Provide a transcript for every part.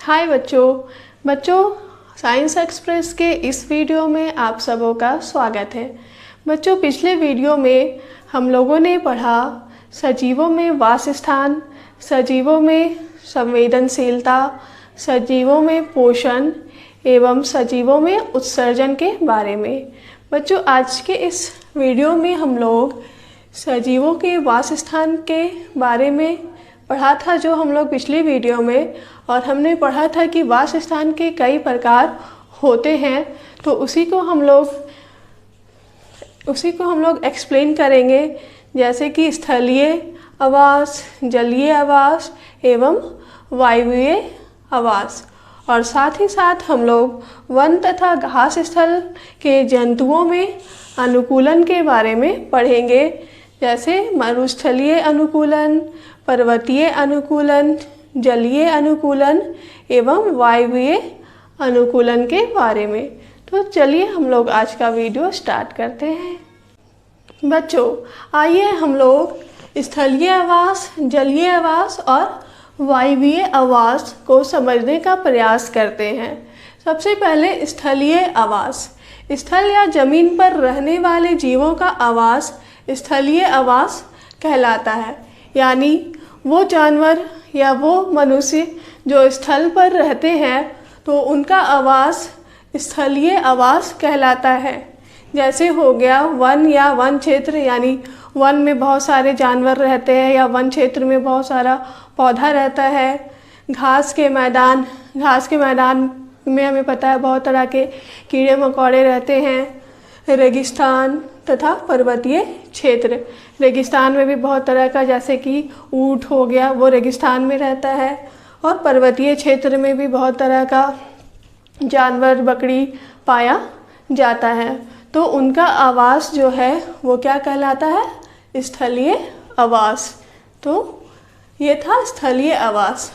हाय बच्चों science express के इस वीडियो में आप सबों का स्वागत है। बच्चों, पिछले वीडियो में हम लोगों ने पढ़ा सजीवों में वासस्थान, सजीवों में संवेदनशीलता, सजीवों में पोषण एवं सजीवों में उत्सर्जन के बारे में। बच्चों, आज के इस वीडियो में हम लोग सजीवों के वासस्थान के बारे में पढ़ा था, जो हम लोग पिछली वीडियो में, और हमने पढ़ा था कि वासस्थान के कई प्रकार होते हैं। तो उसी को हम लोग एक्सप्लेन करेंगे, जैसे कि स्थलीय आवास, जलीय आवास एवं वायवीय आवास। और साथ ही साथ हम लोग वन तथा घास स्थल के जंतुओं में अनुकूलन के बारे में पढ़ेंगे, जैसे मरुस्थलीय अनुकूलन, पर्वतीय अनुकूलन, जलीय अनुकूलन एवं वायवीय अनुकूलन के बारे में। तो चलिए हम लोग आज का वीडियो स्टार्ट करते हैं। बच्चों, आइए हम लोग स्थलीय आवास, जलीय आवास और वायवीय आवास को समझने का प्रयास करते हैं। सबसे पहले स्थलीय आवास। स्थल या जमीन पर रहने वाले जीवों का आवास स्थलीय आवास कहलाता है। यानी वो जानवर या वो मनुष्य जो स्थल पर रहते हैं तो उनका आवास स्थलीय आवास कहलाता है। जैसे हो गया वन या वन क्षेत्र, यानी वन में बहुत सारे जानवर रहते हैं या वन क्षेत्र में बहुत सारा पौधा रहता है। घास के मैदान में हमें पता है बहुत तरह के कीड़े मकोड़े रहते हैं। रेगिस्तान तथा पर्वतीय क्षेत्र, रेगिस्तान में भी बहुत तरह का, जैसे कि ऊँट हो गया, वो रेगिस्तान में रहता है। और पर्वतीय क्षेत्र में भी बहुत तरह का जानवर, बकरी पाया जाता है। तो उनका आवास जो है वो क्या कहलाता है? स्थलीय आवास। तो ये था स्थलीय आवास।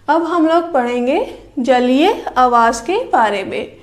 अब हम लोग पढ़ेंगे जलीय आवास के बारे में।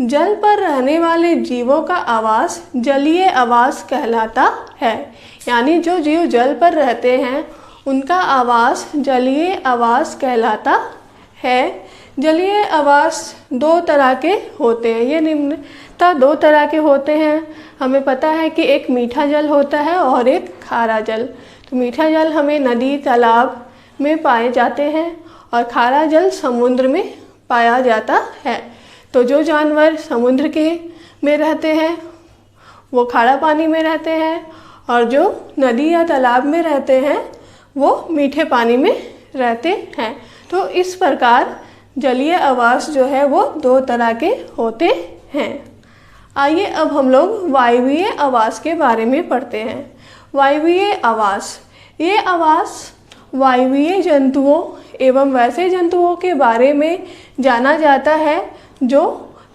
जल पर रहने वाले जीवों का आवास जलीय आवास कहलाता है। यानी जो जीव जल पर रहते हैं उनका आवास जलीय आवास कहलाता है। जलीय आवास दो तरह के होते हैं, ये निम्नतः दो तरह के होते हैं। हमें पता है कि एक मीठा जल होता है और एक खारा जल। तो मीठा जल हमें नदी, तालाब में पाए जाते हैं और खारा जल समुद्र में पाया जाता है। तो जो जानवर समुद्र के में रहते हैं वो खारा पानी में रहते हैं, और जो नदी या तालाब में रहते हैं वो मीठे पानी में रहते हैं। तो इस प्रकार जलीय आवास जो है वो दो तरह के होते हैं। आइए अब हम लोग वायवीय आवास के बारे में पढ़ते हैं। वायवीय आवास, ये आवास वायवीय जंतुओं एवं वैसे जंतुओं के बारे में जाना जाता है जो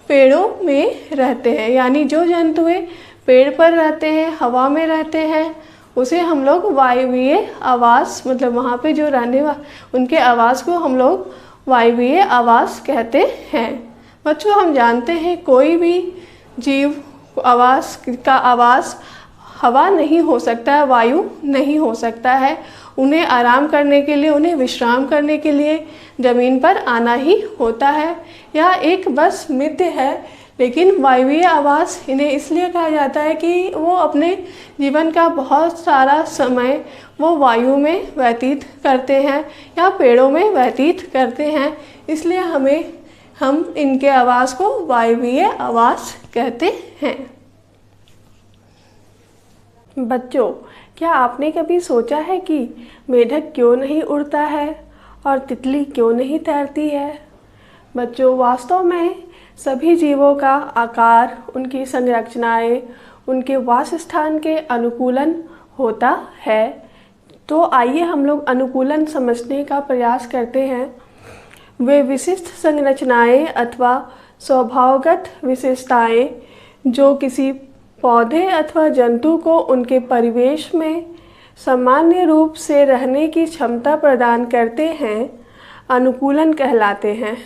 पेड़ों में रहते हैं। यानी जो जंतुएं पेड़ पर रहते हैं, हवा में रहते हैं, उसे हम लोग वायवीय आवास, मतलब वहाँ पे जो रहने उनके आवास को हम लोग वायवीय आवास कहते हैं। बच्चों, हम जानते हैं कोई भी जीव का आवास हवा नहीं हो सकता है, वायु नहीं हो सकता है। उन्हें आराम करने के लिए, उन्हें विश्राम करने के लिए ज़मीन पर आना ही होता है। यह एक बस मिथ्य है, लेकिन वायवीय आवास इन्हें इसलिए कहा जाता है कि वो अपने जीवन का बहुत सारा समय वो वायु में व्यतीत करते हैं या पेड़ों में व्यतीत करते हैं। इसलिए हम इनके आवास को वायवीय आवास कहते हैं। बच्चों, क्या आपने कभी सोचा है कि मेढक क्यों नहीं उड़ता है और तितली क्यों नहीं तैरती है? बच्चों, वास्तव में सभी जीवों का आकार, उनकी संरचनाएं, उनके वासस्थान के अनुकूलन होता है। तो आइए हम लोग अनुकूलन समझने का प्रयास करते हैं। वे विशिष्ट संरचनाएं अथवा स्वभावगत विशेषताएं जो किसी पौधे अथवा जंतु को उनके परिवेश में सामान्य रूप से रहने की क्षमता प्रदान करते हैं, अनुकूलन कहलाते हैं।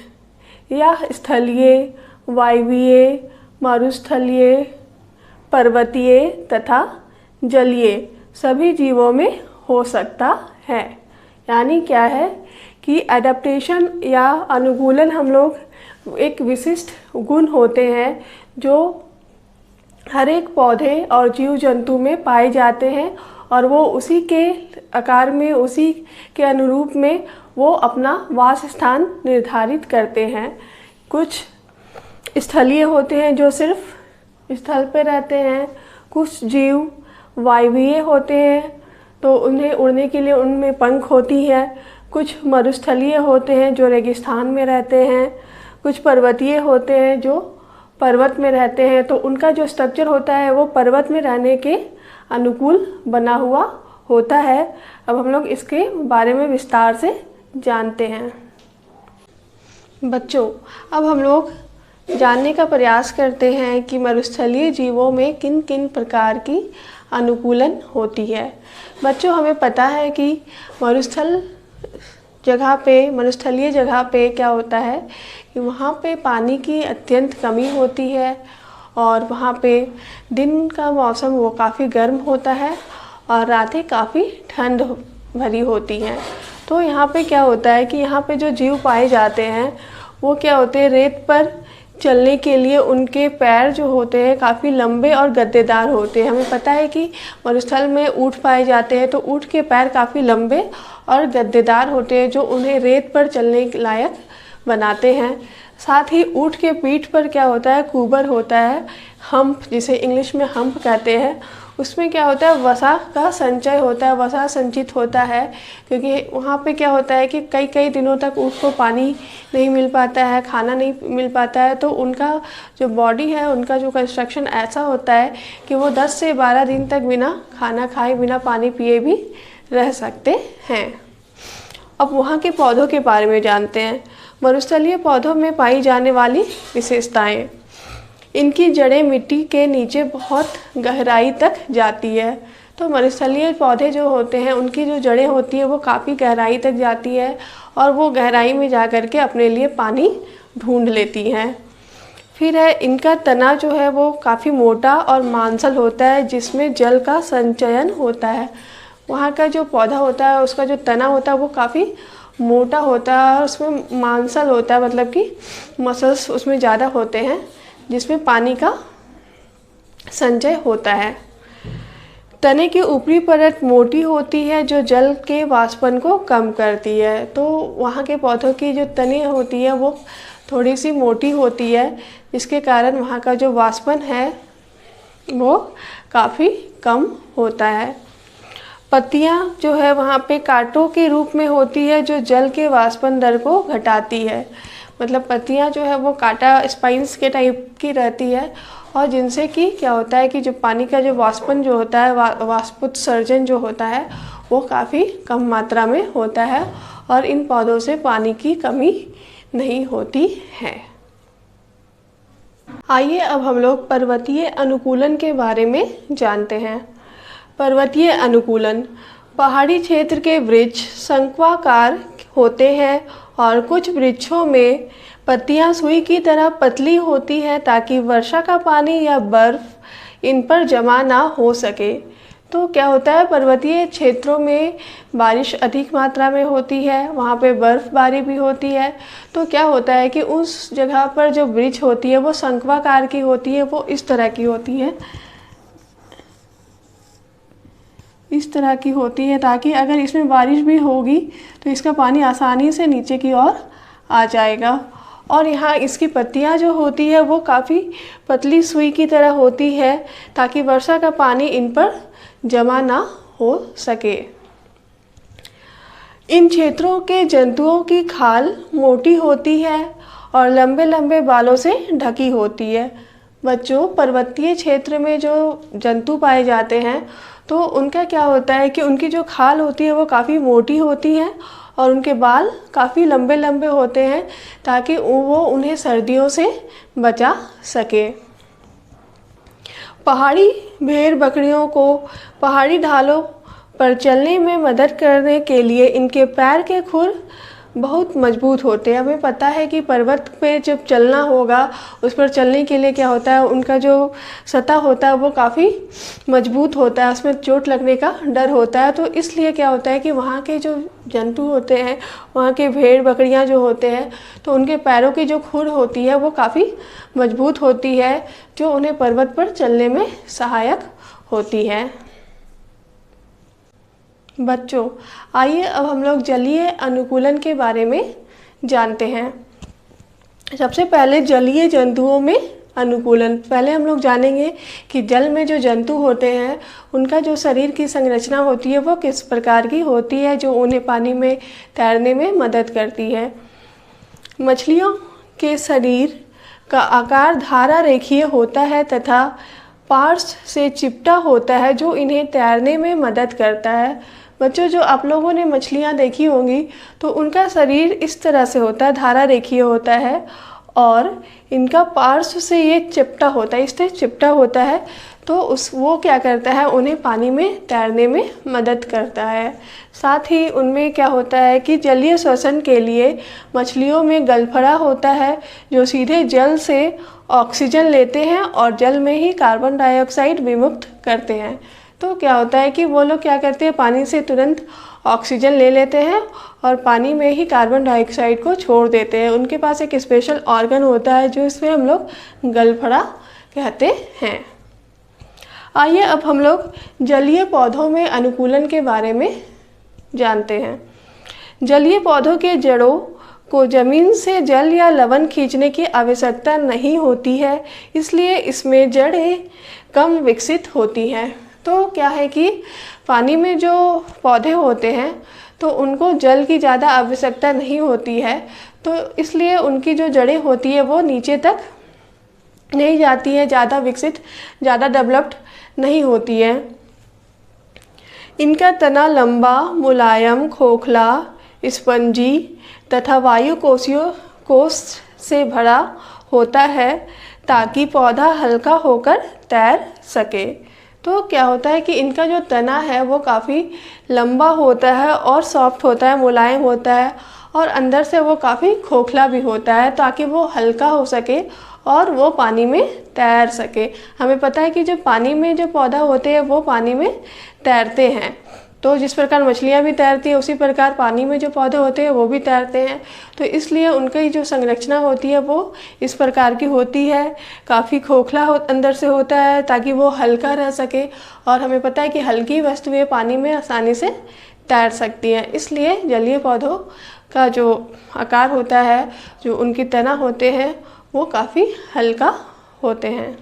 यह स्थलीय, वायवीय, मरुस्थलीय, पर्वतीय तथा जलीय सभी जीवों में हो सकता है। यानी क्या है कि एडाप्टेशन या अनुकूलन हम लोग एक विशिष्ट गुण होते हैं जो हर एक पौधे और जीव जंतु में पाए जाते हैं और वो उसी के आकार में, उसी के अनुरूप में वो अपना वास स्थान निर्धारित करते हैं। कुछ स्थलीय होते हैं जो सिर्फ स्थल पे रहते हैं, कुछ जीव वायवीय होते हैं तो उन्हें उड़ने के लिए उनमें पंख होती है, कुछ मरुस्थलीय होते हैं जो रेगिस्तान में रहते हैं, कुछ पर्वतीय होते हैं जो पर्वत में रहते हैं, तो उनका जो स्ट्रक्चर होता है वो पर्वत में रहने के अनुकूल बना हुआ होता है। अब हम लोग इसके बारे में विस्तार से जानते हैं। बच्चों, अब हम लोग जानने का प्रयास करते हैं कि मरुस्थलीय जीवों में किन किन प्रकार की अनुकूलन होती है। बच्चों, हमें पता है कि मरुस्थलीय जगह पे क्या होता है कि वहाँ पे पानी की अत्यंत कमी होती है और वहाँ पे दिन का मौसम वो काफ़ी गर्म होता है और रातें काफ़ी ठंड भरी होती हैं। तो यहाँ पे क्या होता है कि यहाँ पे जो जीव पाए जाते हैं वो क्या होते हैं, रेत पर चलने के लिए उनके पैर जो होते हैं काफ़ी लंबे और गद्देदार होते हैं। हमें पता है कि मरुस्थल में ऊँट पाए जाते हैं तो ऊँट के पैर काफ़ी लंबे और गद्देदार होते हैं जो उन्हें रेत पर चलने के लायक बनाते हैं। साथ ही ऊँट के पीठ पर क्या होता है, कुबर होता है, हम्प, जिसे इंग्लिश में हम्प कहते हैं। उसमें क्या होता है, वसा का संचय होता है, वसा संचित होता है, क्योंकि वहाँ पे क्या होता है कि कई कई दिनों तक ऊँट को पानी नहीं मिल पाता है, खाना नहीं मिल पाता है, तो उनका जो बॉडी है, उनका जो कंस्ट्रक्शन ऐसा होता है कि वो 10 से 12 दिन तक बिना खाना खाए, बिना पानी पिए भी रह सकते हैं। अब वहाँ के पौधों के बारे में जानते हैं। मरुस्थलीय पौधों में पाई जाने वाली विशेषताएं। इनकी जड़ें मिट्टी के नीचे बहुत गहराई तक जाती है। तो मरुस्थलीय पौधे जो होते हैं उनकी जो जड़ें होती है वो काफ़ी गहराई तक जाती है और वो गहराई में जा कर के अपने लिए पानी ढूंढ लेती हैं। फिर है, इनका तना जो है वो काफ़ी मोटा और मांसल होता है जिसमें जल का संचयन होता है। वहाँ का जो पौधा होता है उसका जो तना होता है वो काफ़ी मोटा होता है और उसमें मांसल होता है, मतलब कि मसल्स उसमें ज़्यादा होते हैं जिसमें पानी का संचय होता है। तने की ऊपरी परत मोटी होती है जो जल के वाष्पन को कम करती है। तो वहाँ के पौधों की जो तने होती है वो थोड़ी सी मोटी होती है जिसके कारण वहाँ का जो वाष्पन है वो काफ़ी कम होता है। पत्तियाँ जो है वहाँ पे कांटों के रूप में होती है जो जल के वाष्पन दर को घटाती है। मतलब पत्तियाँ जो है वो कांटा स्पाइंस के टाइप की रहती है और जिनसे कि क्या होता है कि जो पानी का जो वाष्पन जो होता है, वाष्पोत्सर्जन जो होता है वो काफ़ी कम मात्रा में होता है और इन पौधों से पानी की कमी नहीं होती है। आइए अब हम लोग पर्वतीय अनुकूलन के बारे में जानते हैं। पर्वतीय अनुकूलन, पहाड़ी क्षेत्र के वृक्ष शंक्वाकार होते हैं और कुछ वृक्षों में पत्तियां सुई की तरह पतली होती है ताकि वर्षा का पानी या बर्फ इन पर जमा ना हो सके। तो क्या होता है, पर्वतीय क्षेत्रों में बारिश अधिक मात्रा में होती है, वहाँ पे बर्फबारी भी होती है। तो क्या होता है कि उस जगह पर जो वृक्ष होती है वो शंक्वाकार की होती है, वो इस तरह की होती है, इस तरह की होती है ताकि अगर इसमें बारिश भी होगी तो इसका पानी आसानी से नीचे की ओर आ जाएगा। और यहाँ इसकी पत्तियाँ जो होती है वो काफ़ी पतली सुई की तरह होती है ताकि वर्षा का पानी इन पर जमा ना हो सके। इन क्षेत्रों के जंतुओं की खाल मोटी होती है और लंबे लंबे बालों से ढकी होती है। बच्चों, पर्वतीय क्षेत्र में जो जंतु पाए जाते हैं तो उनका क्या होता है कि उनकी जो खाल होती है वो काफ़ी मोटी होती है और उनके बाल काफ़ी लंबे लंबे होते हैं ताकि वो उन्हें सर्दियों से बचा सके। पहाड़ी भेड़ बकरियों को पहाड़ी ढालों पर चलने में मदद करने के लिए इनके पैर के खुर बहुत मजबूत होते हैं। हमें पता है कि पर्वत पे जब चलना होगा, उस पर चलने के लिए क्या होता है, उनका जो सतह होता है वो काफ़ी मजबूत होता है, उसमें चोट लगने का डर होता है। तो इसलिए क्या होता है कि वहाँ के जो जंतु होते हैं, वहाँ के भेड़ बकरियाँ जो होते हैं, तो उनके पैरों की जो खुर होती है वो काफ़ी मजबूत होती है, जो उन्हें पर्वत पर चलने में सहायक होती है। बच्चों, आइए अब हम लोग जलीय अनुकूलन के बारे में जानते हैं। सबसे पहले जलीय जंतुओं में अनुकूलन। पहले हम लोग जानेंगे कि जल में जो जंतु होते हैं उनका जो शरीर की संरचना होती है वो किस प्रकार की होती है, जो उन्हें पानी में तैरने में मदद करती है। मछलियों के शरीर का आकार धारा रेखीय होता है तथा पार्श्व से चिपटा होता है, जो इन्हें तैरने में मदद करता है। बच्चों, जो आप लोगों ने मछलियाँ देखी होंगी तो उनका शरीर इस तरह से होता है, धारा रेखीय होता है, और इनका पार्श्व से ये चिपटा होता है, इससे चिपटा होता है। तो वो क्या करता है, उन्हें पानी में तैरने में मदद करता है। साथ ही उनमें क्या होता है कि जलीय श्वसन के लिए मछलियों में गलफड़ा होता है, जो सीधे जल से ऑक्सीजन लेते हैं और जल में ही कार्बन डाइऑक्साइड विमुक्त करते हैं। तो क्या होता है कि वो लोग क्या करते हैं, पानी से तुरंत ऑक्सीजन ले लेते हैं और पानी में ही कार्बन डाइऑक्साइड को छोड़ देते हैं। उनके पास एक स्पेशल ऑर्गन होता है जो इसमें हम लोग गलफड़ा कहते हैं। आइए अब हम लोग जलीय पौधों में अनुकूलन के बारे में जानते हैं। जलीय पौधों के जड़ों को जमीन से जल या लवण खींचने की आवश्यकता नहीं होती है, इसलिए इसमें जड़ें कम विकसित होती हैं। तो क्या है कि पानी में जो पौधे होते हैं तो उनको जल की ज़्यादा आवश्यकता नहीं होती है, तो इसलिए उनकी जो जड़ें होती है वो नीचे तक नहीं जाती है, ज़्यादा विकसित, ज़्यादा डेवलप्ड नहीं होती है। इनका तना लंबा, मुलायम, खोखला, स्पंजी तथा वायु कोश से भरा होता है, ताकि पौधा हल्का होकर तैर सके। तो क्या होता है कि इनका जो तना है वो काफ़ी लंबा होता है और सॉफ्ट होता है, मुलायम होता है, और अंदर से वो काफ़ी खोखला भी होता है, ताकि वो हल्का हो सके और वो पानी में तैर सके। हमें पता है कि जो पानी में जो पौधा होते हैं वो पानी में तैरते हैं, तो जिस प्रकार मछलियाँ भी तैरती हैं उसी प्रकार पानी में जो पौधे होते हैं वो भी तैरते हैं। तो इसलिए उनकी जो संरचना होती है वो इस प्रकार की होती है, काफ़ी खोखला अंदर से होता है, ताकि वो हल्का रह सके। और हमें पता है कि हल्की वस्तुएं पानी में आसानी से तैर सकती हैं, इसलिए जलीय पौधों का जो आकार होता है, जो उनकी तना होते हैं, वो काफ़ी हल्का होते हैं।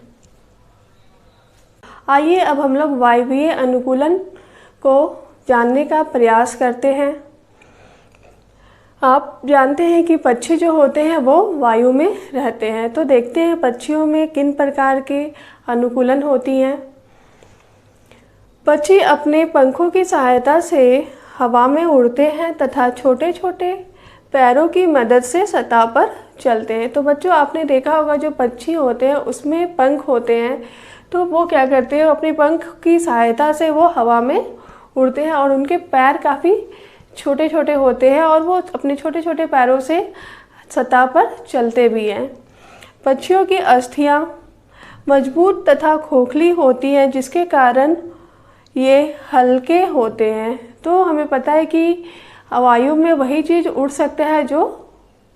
आइए अब हम लोग वायवीय अनुकूलन को जानने का प्रयास करते हैं। आप जानते हैं कि पक्षी जो होते हैं वो वायु में रहते हैं, तो देखते हैं पक्षियों में किन प्रकार के अनुकूलन होती हैं। पक्षी अपने पंखों की सहायता से हवा में उड़ते हैं तथा छोटे छोटे पैरों की मदद से सतह पर चलते हैं। तो बच्चों, आपने देखा होगा जो पक्षी होते हैं उसमें पंख होते हैं, तो वो क्या करते हैं, अपने पंख की सहायता से वो हवा में उड़ते हैं और उनके पैर काफ़ी छोटे छोटे होते हैं और वो अपने छोटे छोटे पैरों से सतह पर चलते भी हैं। पक्षियों की अस्थियां मजबूत तथा खोखली होती हैं, जिसके कारण ये हल्के होते हैं। तो हमें पता है कि वायु में वही चीज़ उड़ सकता है जो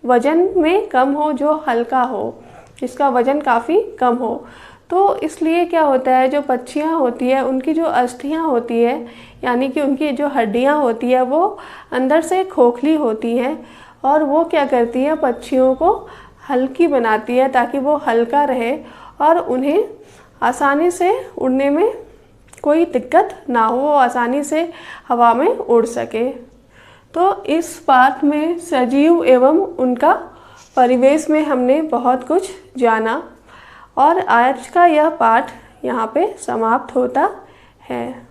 वज़न में कम हो, जो हल्का हो, जिसका वज़न काफ़ी कम हो। तो इसलिए क्या होता है, जो पक्षियाँ होती है उनकी जो अस्थियाँ होती है, यानी कि उनकी जो हड्डियाँ होती है वो अंदर से खोखली होती हैं, और वो क्या करती है, पक्षियों को हल्की बनाती है, ताकि वो हल्का रहे और उन्हें आसानी से उड़ने में कोई दिक्कत ना हो, आसानी से हवा में उड़ सके। तो इस पाठ में सजीव एवं उनका परिवेश में हमने बहुत कुछ जाना, और आज का यह पाठ यहाँ पे समाप्त होता है।